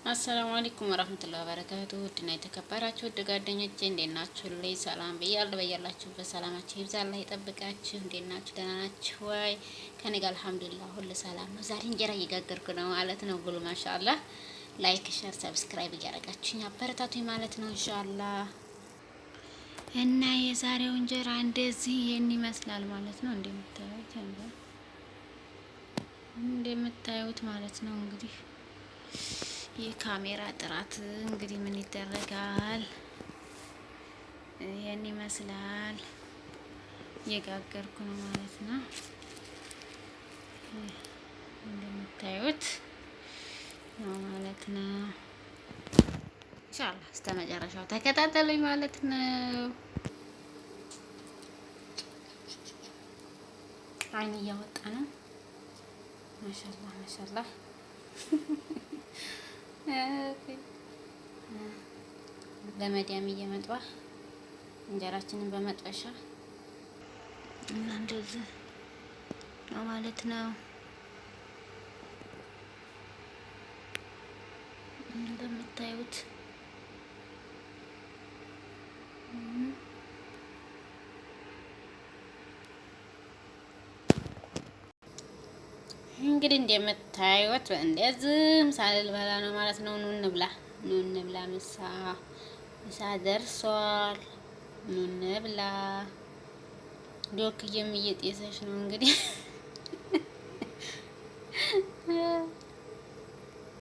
አሰላሙ አለይኩም ወራህመቱላሂ ወበረካቱ። ውድና የተከበራችሁ ውድ ጓደኞቼ እንዴት ናችሁ? ላይ ሰላም ብያለሁ። በያላችሁበት ሰላማችሁ ይብዛ፣ አላህ ይጠብቃችሁ። እንዴት ናችሁ? ደህና ናችሁ ወይ? ከኔ ጋር አልሐምዱሊላህ ሁሉ ሰላም ነው። ዛሬ እንጀራ እየጋገርኩ ነው ማለት ነው። ብሉ ማሻአላህ። ላይክ፣ ሼር፣ ሰብስክራይብ እያደረጋችሁኝ አበረታቱኝ ማለት ነው ኢንሻአላህ። እና የዛሬው እንጀራ እንደዚህ ይሄን ይመስላል ማለት ነው። እንደምታዩት ማለት ነው እንግዲህ የካሜራ ጥራት እንግዲህ ምን ይደረጋል፣ ይሄን ይመስላል። እየጋገርኩ ነው ማለት ነው። እንደምታዩት ነው ማለት ነው። ኢንሻአላህ እስከ መጨረሻው ተከታተሉኝ ማለት ነው። አይን እያወጣ ነው። ማሻአላህ ማሻአላህ ለመዲያም እየመጣ እንጀራችንን በመጥበሻ እና እንደዚህ ነው ማለት ነው። እንደምታዩት እንግዲህ እንደምታዩት እንደዚህም ሳልበላ ነው ማለት ነው። ኑ እንብላ፣ ኑ እንብላ። ምሳ ደርሷል። ኑ እንብላ። ዶክዬም እየጤሰች ነው እንግዲህ